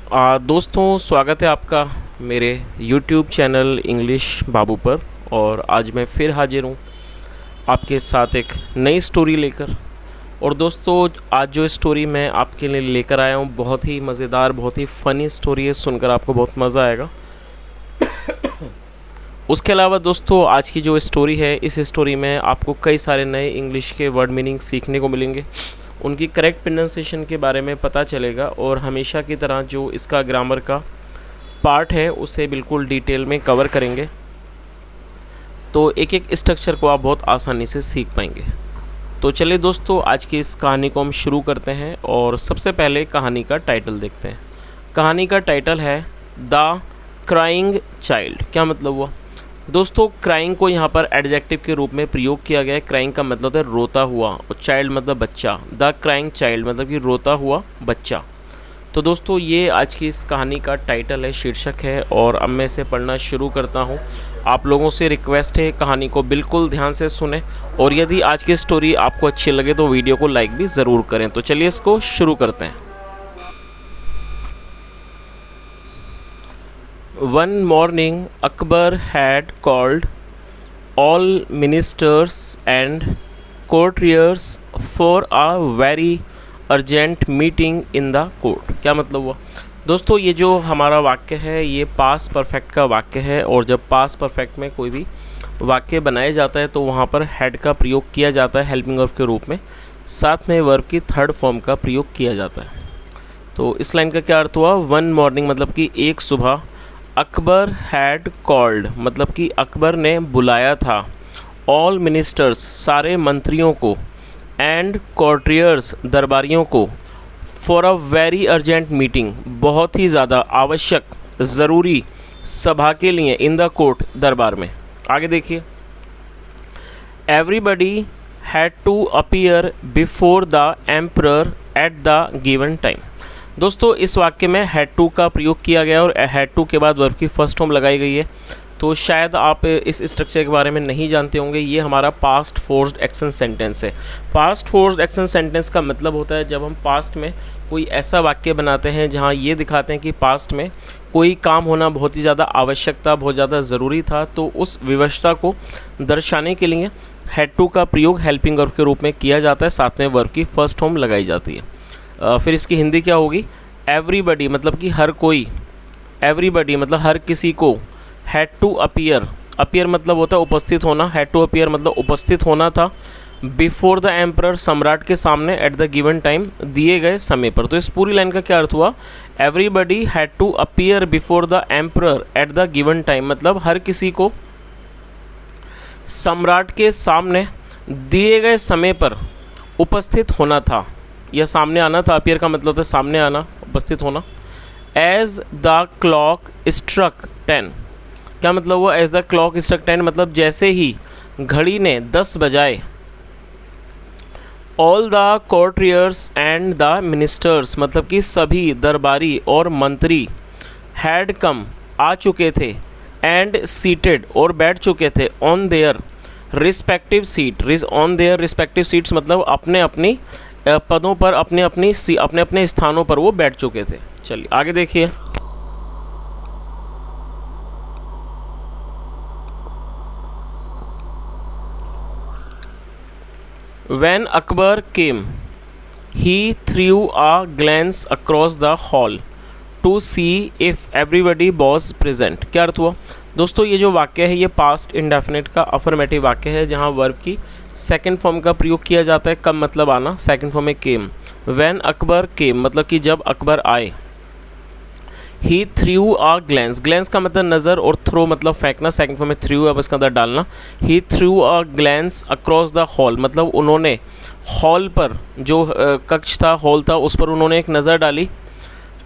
दोस्तों, स्वागत है आपका मेरे YouTube चैनल इंग्लिश बाबू पर। और आज मैं फिर हाजिर हूँ आपके साथ एक नई स्टोरी लेकर। और दोस्तों, आज जो स्टोरी मैं आपके लिए लेकर आया हूँ बहुत ही मज़ेदार, बहुत ही फ़नी स्टोरी है। सुनकर आपको बहुत मज़ा आएगा। उसके अलावा दोस्तों, आज की जो स्टोरी है, इस स्टोरी में आपको कई सारे नए इंग्लिश के वर्ड मीनिंग सीखने को मिलेंगे, उनकी करेक्ट प्रोनाउंसिएशन के बारे में पता चलेगा और हमेशा की तरह जो इसका ग्रामर का पार्ट है उसे बिल्कुल डिटेल में कवर करेंगे। तो एक एक स्ट्रक्चर को आप बहुत आसानी से सीख पाएंगे। तो चलिए दोस्तों, आज की इस कहानी को हम शुरू करते हैं और सबसे पहले कहानी का टाइटल देखते हैं। कहानी का टाइटल है द क्राइंग चाइल्ड। क्या मतलब हुआ दोस्तों? क्राइंग को यहाँ पर एडजेक्टिव के रूप में प्रयोग किया गया है। क्राइंग का मतलब है रोता हुआ और चाइल्ड मतलब बच्चा। द क्राइंग चाइल्ड मतलब कि रोता हुआ बच्चा। तो दोस्तों, ये आज की इस कहानी का टाइटल है, शीर्षक है। और अब मैं इसे पढ़ना शुरू करता हूँ। आप लोगों से रिक्वेस्ट है, कहानी को बिल्कुल ध्यान से सुने और यदि आज की स्टोरी आपको अच्छी लगे तो वीडियो को लाइक भी ज़रूर करें। तो चलिए इसको शुरू करते हैं। One morning, Akbar had called all ministers and courtiers for a very urgent meeting in the court। क्या मतलब हुआ दोस्तों? ये जो हमारा वाक्य है ये पास्ट परफेक्ट का वाक्य है। और जब पास्ट परफेक्ट में कोई भी वाक्य बनाया जाता है तो वहाँ पर हैड का प्रयोग किया जाता है हेल्पिंग वर्ब के रूप में। साथ में वर्ब की थर्ड फॉर्म का प्रयोग किया जाता है। तो इस लाइन का क्या अर्थ हुआ? वन मॉर्निंग मतलब कि एक सुबह, अकबर हैड कॉल्ड मतलब कि अकबर ने बुलाया था, ऑल मिनिस्टर्स सारे मंत्रियों को, एंड कॉर्टियर्स दरबारियों को, for a very urgent meeting बहुत ही ज़्यादा आवश्यक ज़रूरी सभा के लिए, इन द कोर्ट दरबार में। आगे देखिए, everybody had to appear before the emperor at the given time. दोस्तों, इस वाक्य में हैड टू का प्रयोग किया गया और हैड टू के बाद वर्ब की फर्स्ट फॉर्म लगाई गई है। तो शायद आप इस स्ट्रक्चर के बारे में नहीं जानते होंगे। ये हमारा पास्ट फोर्स्ड एक्शन सेंटेंस है। पास्ट फोर्स्ड एक्शन सेंटेंस का मतलब होता है जब हम पास्ट में कोई ऐसा वाक्य बनाते हैं जहाँ ये दिखाते हैं कि पास्ट में कोई काम होना बहुत ही ज़्यादा आवश्यक था, बहुत ज़्यादा ज़रूरी था, तो उस विवशता को दर्शाने के लिए हैड टू का प्रयोग हेल्पिंग वर्ब के रूप में किया जाता है। साथ में वर्ब की फर्स्ट फॉर्म लगाई जाती है। फिर इसकी हिंदी क्या होगी? एवरीबडी मतलब कि हर कोई, एवरीबडी मतलब हर किसी को, हैड टू अपीयर, अपीयर मतलब होता है उपस्थित होना, हैड टू अपीयर मतलब उपस्थित होना था, बिफोर द एम्परर सम्राट के सामने, एट द गिवन टाइम दिए गए समय पर। तो इस पूरी लाइन का क्या अर्थ हुआ? Everybody had to appear before the emperor at the given time मतलब हर किसी को सम्राट के सामने दिए गए समय पर उपस्थित होना था या सामने आना था। अपीयर का मतलब होता है सामने आना, उपस्थित होना। As the clock struck 10। क्या मतलब हुआ? एज द क्लॉक स्ट्रक 10 मतलब जैसे ही घड़ी ने 10 बजाए, all the courtiers and the ministers मतलब कि सभी दरबारी और मंत्री, हैड कम आ चुके थे, एंड सीटेड और बैठ चुके थे, on their respective seat, on their respective seats मतलब अपने अपनी पदों पर, अपने अपने स्थानों पर वो बैठ चुके थे। चलिए आगे देखिए। When Akbar came, he threw a glance across the hall to see if everybody was present। क्या अर्थ हुआ दोस्तों? ये जो वाक्य है ये पास्ट इंडेफिनिट का अफर्मेटिव वाक्य है जहाँ वर्ब की सेकंड फॉर्म का प्रयोग किया जाता है। कब मतलब आना? सेकंड फॉर्म में केम। व्हेन अकबर केम मतलब कि जब अकबर आए। ही थ्रू आ ग्लैंस, ग्लैंस का मतलब नज़र और थ्रो मतलब फेंकना। सेकंड फॉर्म में थ्रू अब इसके अंदर डालना। He threw a glance across the hall मतलब उन्होंने हॉल पर, जो कक्ष था, हॉल था, उस पर उन्होंने एक नज़र डाली।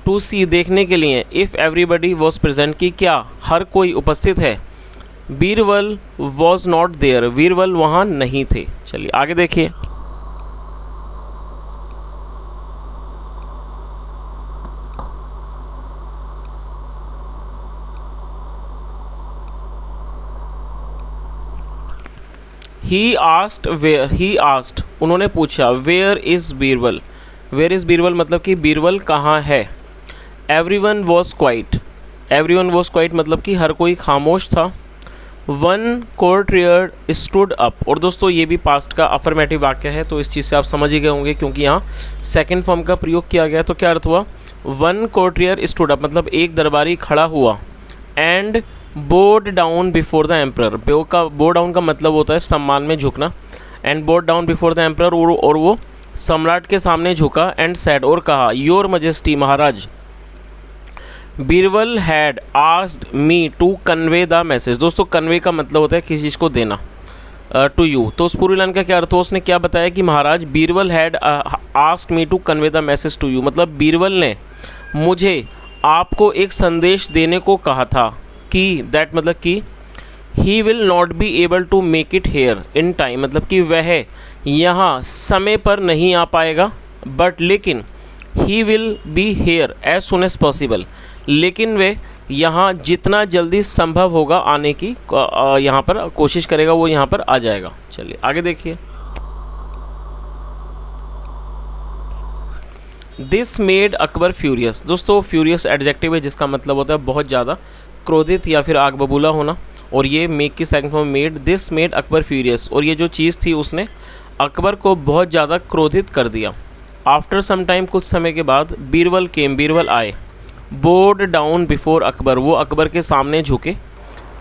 टू सी देखने के लिए, इफ़ एवरीबडी वॉज प्रेजेंट कि क्या हर कोई उपस्थित है। Birbal was not there, Birbal वहाँ नहीं थे। चलिए आगे देखिए। ही आस्क्ड उन्होंने पूछा, where is Birbal, where is Birbal मतलब कि बीरबल कहाँ है। Everyone was quiet, everyone was quiet मतलब कि हर कोई खामोश था। वन कोर्टियर स्टूड अप, और दोस्तों ये भी पास्ट का अफर्मेटिव वाक्य है, तो इस चीज़ से आप समझ ही गए होंगे क्योंकि यहाँ सेकंड फॉर्म का प्रयोग किया गया। तो क्या अर्थ हुआ, वन कोर्टियर स्टूड अप मतलब एक दरबारी खड़ा हुआ, and bowed down before the emperor, bow down का मतलब होता है सम्मान में झुकना, and bowed down before the emperor, और वो सम्राट के सामने झुका, एंड सेड और कहा, योर मजेस्टी महाराज, Birbal had asked me to convey the message. दोस्तों कन्वे का मतलब होता है किसी चीज़ को देना, टू यू। तो उस पूरी लाइन का क्या अर्थ हो, उसने क्या बताया कि Maharaj Birbal had asked me to convey the message to you, मतलब बीरबल ने मुझे आपको एक संदेश देने को कहा था कि दैट मतलब कि he will not be able to make it here in time, मतलब कि वह यहाँ समय पर नहीं आ पाएगा, बट लेकिन he will be here as soon as possible, लेकिन वे यहाँ जितना जल्दी संभव होगा आने की यहाँ पर कोशिश करेगा, वो यहाँ पर आ जाएगा। चलिए आगे देखिए। दिस मेड अकबर फ्यूरियस, दोस्तों फ्यूरियस एडजेक्टिव है जिसका मतलब होता है बहुत ज़्यादा क्रोधित या फिर आग बबूला होना, और ये मेक की second form made, this made Akbar furious, और ये जो चीज़ थी उसने अकबर को बहुत ज़्यादा क्रोधित कर दिया। आफ्टर सम टाइम, कुछ समय के बाद, बीरबल केम, बीरबल आए, बोर्ड डाउन बिफोर अकबर, वो अकबर के सामने झुके,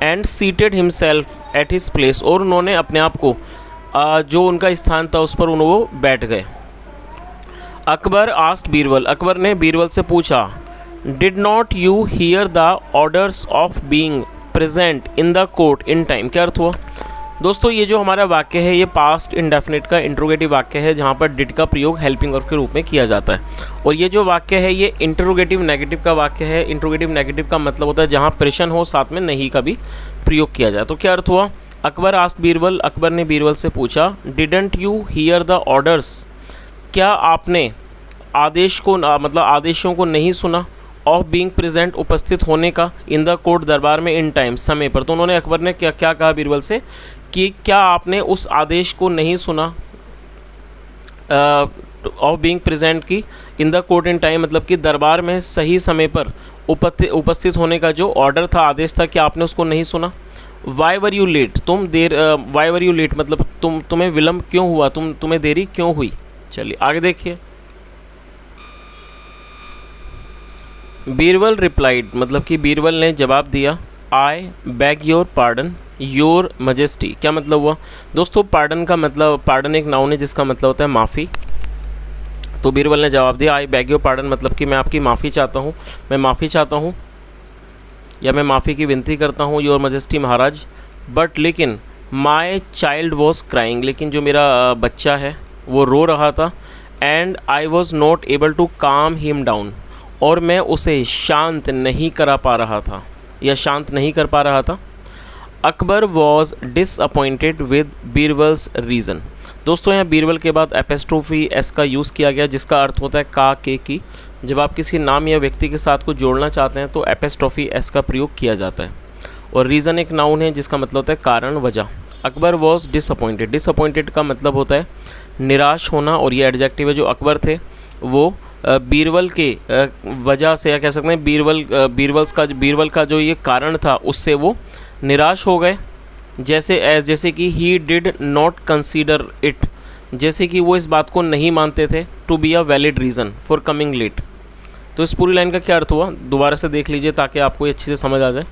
and seated himself at his place, और उन्होंने अपने आप को जो उनका स्थान था उस पर वो बैठ गए। अकबर आस्क्ड बीरबल, अकबर ने बीरबल से पूछा, did not you here the orders of being present in the court in time. क्या अर्थ हुआ, दोस्तों ये जो हमारा वाक्य है ये पास्ट इंडेफिनिट का इंट्रोगेटिव वाक्य है जहाँ पर डिड का प्रयोग हेल्पिंग वर्ब के रूप में किया जाता है, और ये जो वाक्य है ये इंट्रोगेटिव नेगेटिव का वाक्य है। इंट्रोगेटिव नेगेटिव का मतलब होता है जहाँ प्रश्न हो साथ में नहीं का भी प्रयोग किया जाए। तो क्या अर्थ हुआ, अकबर आस्क्ड बीरबल, अकबर ने बीरबल से पूछा, didn't you here the orders, क्या आपने आदेश को मतलब आदेशों को नहीं सुना, ऑफ बीइंग प्रेजेंट उपस्थित होने का, इन द कोर्ट दरबार में, इन टाइम समय पर। तो उन्होंने अकबर ने क्या क्या कहा बीरबल से कि क्या आपने उस आदेश को नहीं सुना ऑफ बीइंग प्रेजेंट की, in the court in time मतलब कि दरबार में सही समय पर उपस्थित होने का जो ऑर्डर था, आदेश था, क्या आपने उसको नहीं सुना। Why were you let, why were you let मतलब तुम्हें विलम्ब क्यों हुआ, तुम्हें देरी क्यों हुई। चलिए आगे देखिए। बीरबल रिप्लाइड मतलब कि बीरबल ने जवाब दिया, आई bag your pardon your majesty. क्या मतलब हुआ, दोस्तों पार्डन का मतलब, पार्डन एक नाउन है जिसका मतलब होता है माफ़ी। तो बीरबल ने जवाब दिया, आई बैग योर पार्डन मतलब कि मैं आपकी माफ़ी चाहता हूँ, मैं माफ़ी चाहता हूँ या मैं माफ़ी की विनती करता हूँ, योर मजेस्टी महाराज, बट लेकिन माई चाइल्ड वॉज क्राइंग, लेकिन जो मेरा बच्चा है वो रो रहा था, and I was not able to calm him down, और मैं उसे शांत नहीं करा पा रहा था या शांत नहीं कर पा रहा था। Akbar was disappointed with Birbal's reason, दोस्तों यहाँ बीरबल के बाद एपेस्ट्रोफी एस का यूज़ किया गया जिसका अर्थ होता है का के की। जब आप किसी नाम या व्यक्ति के साथ कुछ जोड़ना चाहते हैं तो एपेस्ट्रोफी एस का प्रयोग किया जाता है, और रीज़न एक नाउन है जिसका मतलब होता है कारण, वजह। अकबर वॉज डिसअपॉइंटेड, डिसअपॉइंटेड का मतलब होता है निराश होना, और ये एडजेक्टिव है। जो अकबर थे वो बीरबल के वजह से या कह सकते हैं बीरबल का जो ये कारण था उससे वो निराश हो गए, जैसे कि he did not consider it, जैसे कि वो इस बात को नहीं मानते थे, to be a valid reason for coming late. तो इस पूरी लाइन का क्या अर्थ हुआ, दोबारा से देख लीजिए ताकि आपको अच्छे से समझ आ जाए।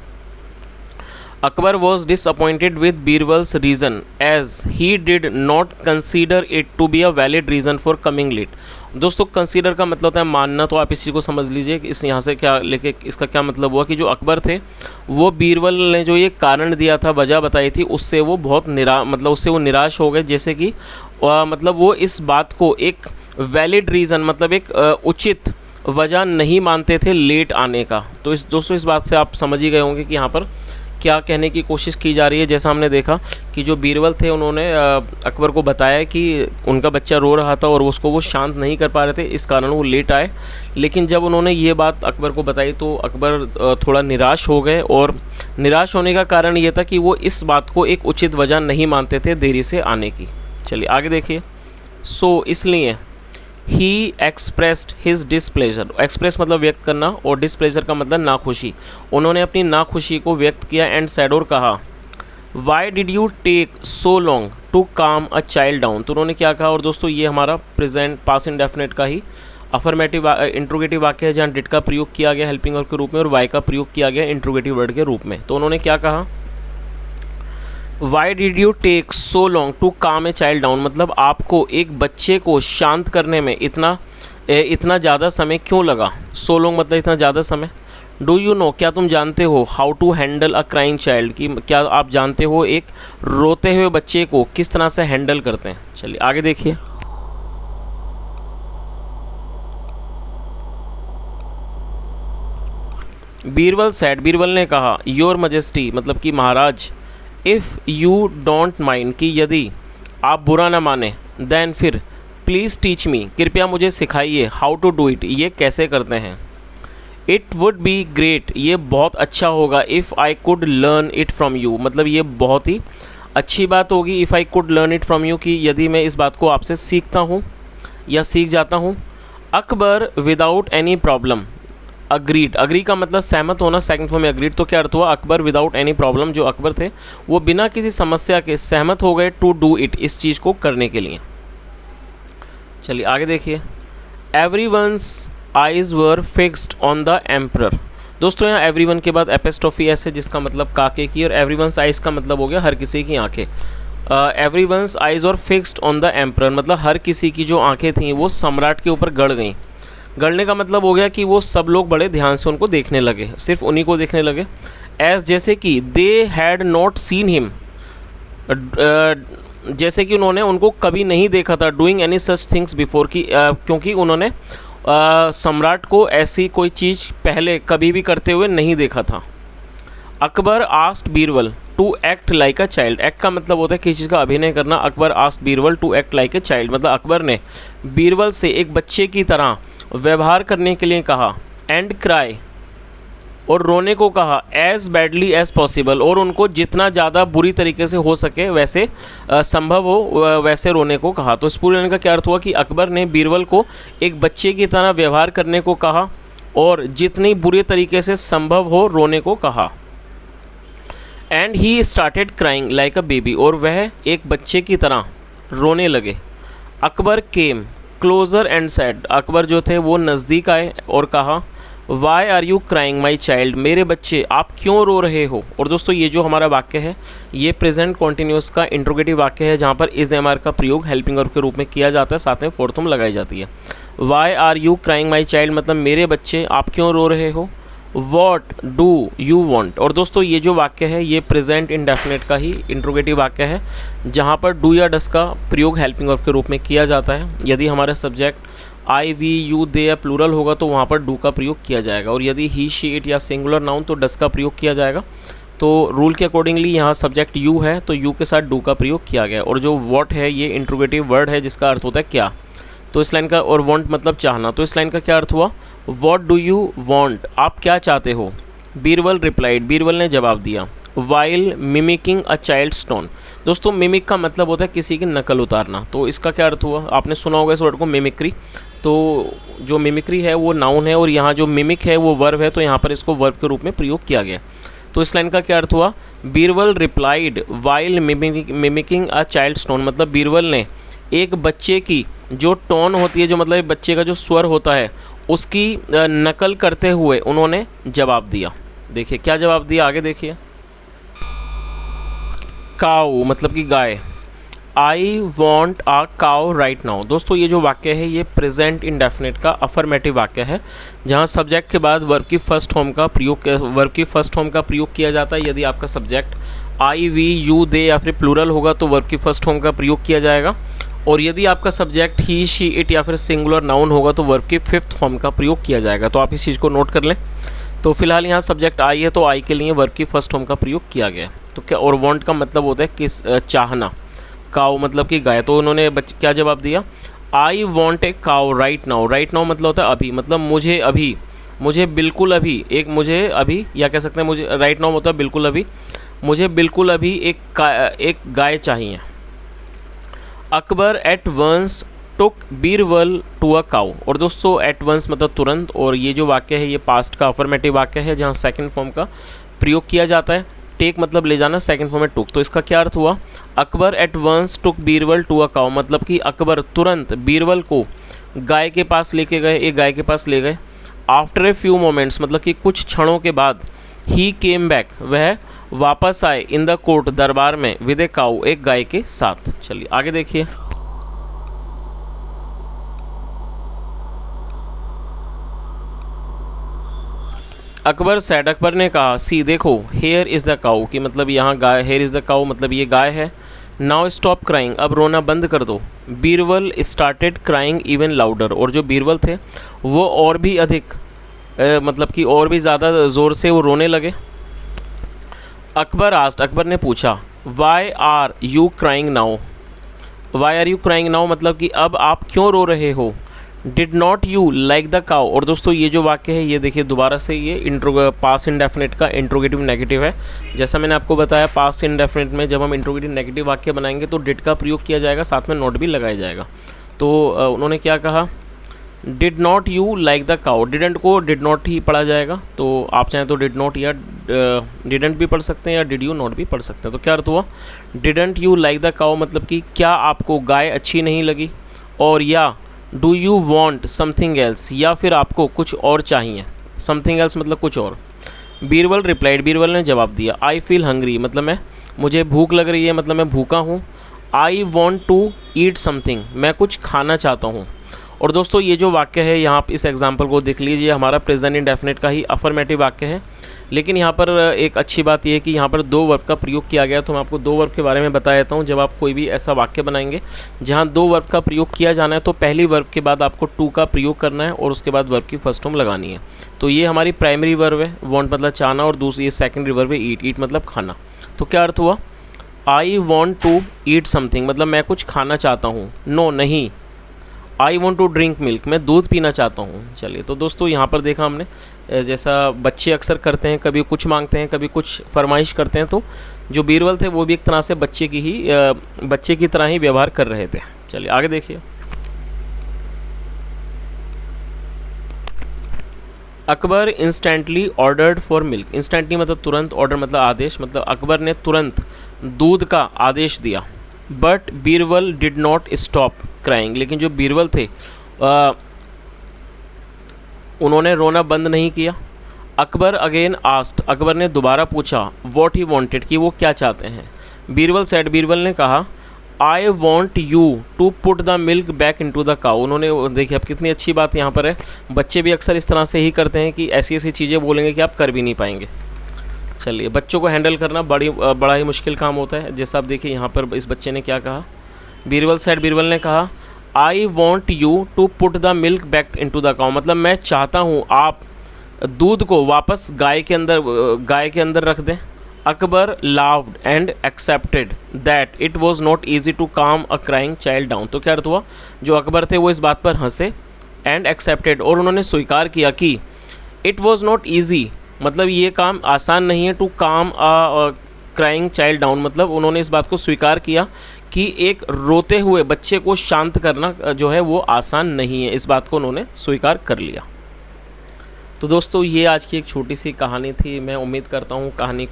Akbar was disappointed with Birbal's reason as he did not consider it to be a valid reason for coming late. दोस्तों कंसीडर का मतलब होता है मानना, तो आप इस चीज़ को समझ लीजिए कि इस यहाँ से क्या लेके इसका क्या मतलब हुआ कि जो अकबर थे वो बीरबल ने जो ये कारण दिया था, वजह बताई थी, उससे वो बहुत उससे वो निराश हो गए, जैसे कि मतलब वो इस बात को एक वैलिड रीज़न मतलब एक उचित वजह नहीं मानते थे लेट आने का। तो दोस्तों इस बात से आप समझ ही गए होंगे कि यहाँ पर क्या कहने की कोशिश की जा रही है। जैसा हमने देखा कि जो बीरबल थे उन्होंने अकबर को बताया कि उनका बच्चा रो रहा था और उसको वो शांत नहीं कर पा रहे थे, इस कारण वो लेट आए। लेकिन जब उन्होंने ये बात अकबर को बताई तो अकबर थोड़ा निराश हो गए, और निराश होने का कारण ये था कि वो इस बात को एक उचित वजह नहीं मानते थे देरी से आने की। चलिए आगे देखिए। सो इसलिए ही एक्सप्रेस्ड हिज डिसप्लेजर, एक्सप्रेस मतलब व्यक्त करना और डिसप्लेजर का मतलब नाखुशी, उन्होंने अपनी नाखुशी को व्यक्त किया। एंड सेड और कहा, why did you take so long to calm a child down, तो उन्होंने क्या कहा। और दोस्तों ये हमारा प्रेजेंट पास इंडेफिनेट का ही अफर्मेटिव इंट्रोगेटिव वाक्य है, जहाँ डिड का प्रयोग किया गया हेल्पिंग वर्ब के रूप में और वाई का प्रयोग किया गया इंट्रोगेटिव वर्ड के रूप में। तो उन्होंने क्या कहा, why did you take so long to calm a child down, मतलब आपको एक बच्चे को शांत करने में इतना ज़्यादा समय क्यों लगा। सो लॉन्ग मतलब इतना ज़्यादा समय। डू यू नो, क्या तुम जानते हो, how to handle a crying child, कि क्या आप जानते हो एक रोते हुए बच्चे को किस तरह से हैंडल करते हैं। चलिए आगे देखिए। बीरबल सैड, बीरबल ने कहा, योर मजेस्टी मतलब कि महाराज, इफ़ यू डोंट माइंड, कि यदि आप बुरा ना माने, देन फिर प्लीज़ टीच मी, कृपया मुझे सिखाइए, हाउ टू डू इट, ये कैसे करते हैं। इट वुड बी ग्रेट, ये बहुत अच्छा होगा, if I could learn it from you, मतलब ये बहुत ही अच्छी बात होगी, if I could learn it from you, कि यदि मैं इस बात को आपसे सीखता हूँ या सीख जाता हूँ। Akbar without any problem agreed, agree का मतलब सहमत होना, सेकंड फॉर्म में अग्रीड, तो क्या अर्थ हुआ, अकबर विदाउट एनी प्रॉब्लम, जो अकबर थे वो बिना किसी समस्या के सहमत हो गए टू डू इट, इस चीज़ को करने के लिए। चलिए आगे देखिए। Everyone's eyes were fixed on the emperor, दोस्तों यहाँ एवरीवन के बाद एपिस्ट्रोफी एस है जिसका मतलब काके की, और एवरीवन्स आइज़ का मतलब हो गया हर किसी की आंखें। Everyone's eyes were fixed on the emperor मतलब हर किसी की जो आंखें थीं वो सम्राट के ऊपर गड़ गईं। गड़ने का मतलब हो गया कि वो सब लोग बड़े ध्यान से उनको देखने लगे, सिर्फ उन्हीं को देखने लगे। एज जैसे कि they had not seen him, जैसे कि उन्होंने उनको कभी नहीं देखा था। Doing any such things before, की क्योंकि उन्होंने सम्राट को ऐसी कोई चीज़ पहले कभी भी करते हुए नहीं देखा था। Akbar asked Birbal to act like a child, act का मतलब होता है किसी चीज़ का अभिनय करना। Akbar asked Birbal to act like a child मतलब अकबर ने बीरबल से एक बच्चे की तरह व्यवहार करने के लिए कहा। एंड क्राई और रोने को कहा, एज बैडली एज पॉसिबल, और उनको जितना ज़्यादा बुरी तरीके से हो सके वैसे संभव हो वैसे रोने को कहा। तो इस पूरे लाइन का क्या अर्थ हुआ कि अकबर ने बीरबल को एक बच्चे की तरह व्यवहार करने को कहा और जितनी बुरी तरीके से संभव हो रोने को कहा। And he started crying like a baby, और वह एक बच्चे की तरह रोने लगे। Akbar came closer and said, Akbar जो थे वो नज़दीक आए और कहा, why are you crying my child, मेरे बच्चे आप क्यों रो रहे हो। और दोस्तों ये जो हमारा वाक्य है ये प्रेजेंट कॉन्टिन्यूस का इंट्रोगेटिव वाक्य है जहाँ पर इज एम आर का प्रयोग हेल्पिंग वर्ब के रूप में किया जाता है, साथ में फोर्थ फॉर्म लगाई जाती है। Why are you crying my child मतलब मेरे बच्चे आप क्यों रो रहे हो। वॉट डू यू वॉन्ट, और दोस्तों ये जो वाक्य है ये प्रेजेंट इंडेफिनिट का ही इंट्रोगेटिव वाक्य है जहाँ पर डू या डस का प्रयोग हेल्पिंग वर्ब के रूप में किया जाता है। यदि हमारा subject I we you they या प्लूरल होगा तो वहाँ पर डू का प्रयोग किया जाएगा, और यदि ही शी इट या सिंगुलर नाउन तो डस का प्रयोग किया जाएगा। तो रूल के अकॉर्डिंगली यहाँ सब्जेक्ट यू है तो यू के साथ डू का प्रयोग किया गया, और जो वॉट है ये इंट्रोगेटिव वर्ड है जिसका अर्थ होता है क्या। तो इस लाइन का, और वॉन्ट मतलब चाहना, तो इस लाइन का क्या अर्थ हुआ, वॉट डू यू वॉन्ट, आप क्या चाहते हो। बीरबल रिप्लाइड, बीरबल ने जवाब दिया। While mimicking a child stone, दोस्तों मिमिक का मतलब होता है किसी की नकल उतारना, तो इसका क्या अर्थ हुआ, आपने सुना होगा इस वर्ड को मिमिक्री। तो जो मिमिक्री है वो नाउन है और यहाँ जो मिमिक है वो वर्ब है, तो यहाँ पर इसको वर्ब के रूप में प्रयोग किया गया। तो इस लाइन का क्या अर्थ हुआ, Birbal replied while mimicking a child stone मतलब बीरबल ने एक बच्चे की जो टोन होती है, जो मतलब बच्चे का जो स्वर होता है उसकी नकल करते हुए उन्होंने जवाब दिया। देखिए क्या जवाब दिया, आगे देखिए। काऊ मतलब कि गाय, I want a cow right now, दोस्तों ये जो वाक्य है ये प्रेजेंट इंडेफिनिट का अफर्मेटिव वाक्य है जहाँ सब्जेक्ट के बाद वर्ब की फर्स्ट फॉर्म का प्रयोग किया जाता है। यदि आपका subject I we you they या फिर प्लूरल होगा तो वर्ब की फर्स्ट फॉर्म का प्रयोग किया जाएगा, और यदि आपका सब्जेक्ट ही शी इट या फिर सिंगुलर नाउन होगा तो वर्ब की फिफ्थ फॉर्म का प्रयोग किया जाएगा। तो आप इस चीज़ को नोट कर लें। तो फिलहाल यहाँ सब्जेक्ट आई है तो आई के लिए वर्ब की फर्स्ट फॉर्म का प्रयोग किया गया। तो क्या, और वांट का मतलब होता है किस, चाहना। काऊ मतलब कि गाय, तो उन्होंने क्या जवाब दिया, I want A cow right now. Right now मतलब होता है अभी, मतलब मुझे अभी, मुझे बिल्कुल अभी, एक मुझे अभी या कह सकते हैं मुझे, राइट नाउ होता है बिल्कुल अभी, मुझे बिल्कुल अभी एक गाय चाहिए। Akbar at once took Birbal to a cow. और दोस्तों एट वंस मतलब तुरंत, और ये जो वाक्य है ये पास्ट का अफर्मेटिव वाक्य है जहाँ सेकंड फॉर्म का प्रयोग किया जाता है। टेक मतलब ले जाना, सेकंड फॉर्म में टुक। तो इसका क्या अर्थ हुआ, Akbar at once took Birbal to a cow, मतलब कि अकबर तुरंत बीरबल को गाय के पास लेके गए, एक गाय के पास ले गए। आफ्टर ए फ्यू मोमेंट्स मतलब कि कुछ क्षणों के बाद, ही केम बैक वह वापस आए, इन द कोर्ट दरबार में, विद ए काऊ एक गाय के साथ। चलिए आगे देखिए। अकबर सैड, अकबर ने कहा, सी देखो, हेयर इज़ द काऊ, कि मतलब यहाँ गाय, हेयर इज़ द काऊ मतलब ये गाय है। नाउ स्टॉप क्राइंग, अब रोना बंद कर दो। Birbal started crying even louder, और जो बीरबल थे वो और भी अधिक मतलब कि और भी ज़्यादा ज़ोर से वो रोने लगे। अकबर आस्ट, अकबर ने पूछा, why are you crying now, why are you crying now मतलब कि अब आप क्यों रो रहे हो। Did not you like the cow, और दोस्तों ये जो वाक्य है ये देखिए दोबारा से ये पास इंडेफिनिट का इंट्रोगेटिव नेगेटिव है। जैसा मैंने आपको बताया पास इंडेफिनिट में जब हम इंट्रोगेटिव नेगेटिव वाक्य बनाएंगे तो डिड का प्रयोग किया जाएगा, साथ में नॉट भी लगाया जाएगा। तो उन्होंने क्या कहा, did not you like the cow, didn't को डिड नॉट ही पढ़ा जाएगा, तो आप चाहें तो डिड नॉट या डिडेंट भी पढ़ सकते हैं या डिड यू नॉट भी पढ़ सकते हैं। तो क्या अर्थ हुआ, didn't you like the cow मतलब कि क्या आपको गाय अच्छी नहीं लगी, और या do you want something else, या फिर आपको कुछ और चाहिए। समथिंग एल्स मतलब कुछ और। बीरबल रिप्लाइड, बीरबल ने जवाब दिया, आई फील हंग्री मतलब मुझे भूख लग रही है, मतलब मैं भूखा हूँ। I want to eat something, मैं कुछ खाना चाहता हूँ। और दोस्तों ये जो वाक्य है यहाँ इस एग्जाम्पल को देख लीजिए, हमारा प्रेजेंट इंडेफिनिट का ही अफर्मेटिव वाक्य है, लेकिन यहाँ पर एक अच्छी बात यह है कि यहाँ पर दो वर्ब का प्रयोग किया गया। तो मैं आपको दो वर्ब के बारे में बता देता हूँ। जब आप कोई भी ऐसा वाक्य बनाएंगे जहाँ दो वर्ब का प्रयोग किया जाना है तो पहली वर्ब के बाद आपको टू का प्रयोग करना है और उसके बाद वर्ब की फर्स्ट फॉर्म लगानी है। तो ये हमारी प्राइमरी वर्ब है, वॉन्ट मतलब चाहना, और दूसरी ये सेकेंडरी वर्ब है ईट, ईट मतलब खाना। तो क्या अर्थ हुआ, I want to eat something मतलब मैं कुछ खाना चाहता हूँ। नो नहीं, I want to drink milk मैं दूध पीना चाहता हूँ। चलिए तो दोस्तों यहाँ पर देखा हमने जैसा बच्चे अक्सर करते हैं, कभी कुछ मांगते हैं कभी कुछ फरमाइश करते हैं, तो जो बीरबल थे वो भी एक तरह से बच्चे की तरह ही व्यवहार कर रहे थे। चलिए आगे देखिए। Akbar instantly ordered for milk, instantly मतलब तुरंत, ऑर्डर मतलब आदेश, मतलब अकबर ने तुरंत दूध का आदेश दिया। But Birbal did not stop crying, लेकिन जो बीरबल थे उन्होंने रोना बंद नहीं किया। अकबर अगेन आस्क्ड, अकबर ने दोबारा पूछा व्हाट ही वांटेड कि वो क्या चाहते हैं। बीरबल सेड, बीरबल ने कहा I want you to put the milk back into the cow. उन्होंने देखिए अब कितनी अच्छी बात यहाँ पर है, बच्चे भी अक्सर इस तरह से ही करते हैं कि ऐसी ऐसी चीज़ें बोलेंगे कि आप कर भी नहीं पाएंगे। चलिए बच्चों को हैंडल करना बड़ा ही मुश्किल काम होता है। जैसा आप देखिए यहाँ पर इस बच्चे ने क्या कहा, बीरबल सेड, बीरबल ने कहा I want you to put the milk back into the cow, मतलब मैं चाहता हूँ आप दूध को वापस गाय के अंदर रख दें। Akbar laughed and accepted that it was not easy to calm a crying child down. तो क्या अर्थ हुआ, जो अकबर थे वो इस बात पर हंसे, एंड एक्सेप्टेड और उन्होंने स्वीकार किया कि इट वॉज नॉट ईजी मतलब ये काम आसान नहीं है, to calm a crying child down मतलब उन्होंने इस बात को स्वीकार किया कि एक रोते हुए बच्चे को शांत करना जो है वो आसान नहीं है, इस बात को उन्होंने स्वीकार कर लिया। तो दोस्तों ये आज की एक छोटी सी कहानी थी। मैं उम्मीद करता हूँ कहानी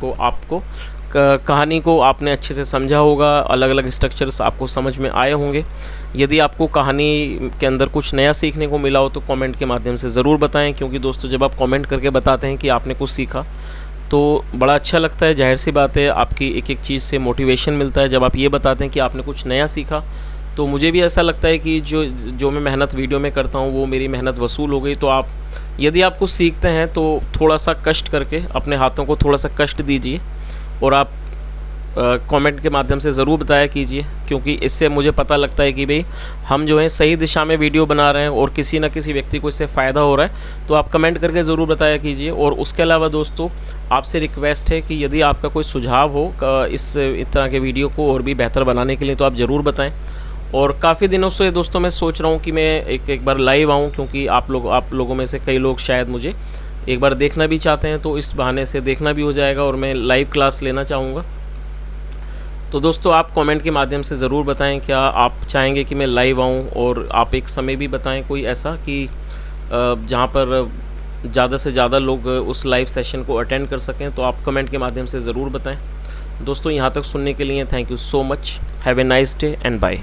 को आपने अच्छे से समझा होगा, अलग अलग स्ट्रक्चर्स आपको समझ में आए होंगे। यदि आपको कहानी के अंदर कुछ नया सीखने को मिला हो तो कमेंट के माध्यम से ज़रूर बताएं, क्योंकि दोस्तों जब आप कमेंट करके बताते हैं कि आपने कुछ सीखा तो बड़ा अच्छा लगता है। जाहिर सी बात है आपकी एक एक चीज़ से मोटिवेशन मिलता है। जब आप ये बताते हैं कि आपने कुछ नया सीखा तो मुझे भी ऐसा लगता है कि जो मैं मेहनत वीडियो में करता हूँ वो मेरी मेहनत वसूल हो गई। तो यदि आप कुछ सीखते हैं तो थोड़ा सा कष्ट करके अपने हाथों को थोड़ा सा कष्ट दीजिए और आप कमेंट के माध्यम से ज़रूर बताया कीजिए, क्योंकि इससे मुझे पता लगता है कि भाई हम जो है सही दिशा में वीडियो बना रहे हैं और किसी न किसी व्यक्ति को इससे फ़ायदा हो रहा है। तो आप कमेंट करके ज़रूर बताया कीजिए। और उसके अलावा दोस्तों आपसे रिक्वेस्ट है कि यदि आपका कोई सुझाव हो इस तरह के वीडियो को और भी बेहतर बनाने के लिए तो आप ज़रूर बताएँ। और काफ़ी दिनों से दोस्तों मैं सोच रहा हूँ कि मैं एक बार लाइव आऊँ, क्योंकि आप लोगों में से कई लोग शायद मुझे एक बार देखना भी चाहते हैं, तो इस बहाने से देखना भी हो जाएगा और मैं लाइव क्लास लेना चाहूँगा। तो दोस्तों आप कमेंट के माध्यम से ज़रूर बताएं क्या आप चाहेंगे कि मैं लाइव आऊं, और आप एक समय भी बताएं कोई ऐसा कि जहां पर ज़्यादा से ज़्यादा लोग उस लाइव सेशन को अटेंड कर सकें। तो आप कमेंट के माध्यम से ज़रूर बताएं। दोस्तों यहाँ तक सुनने के लिए thank you so much. Have a nice day and bye.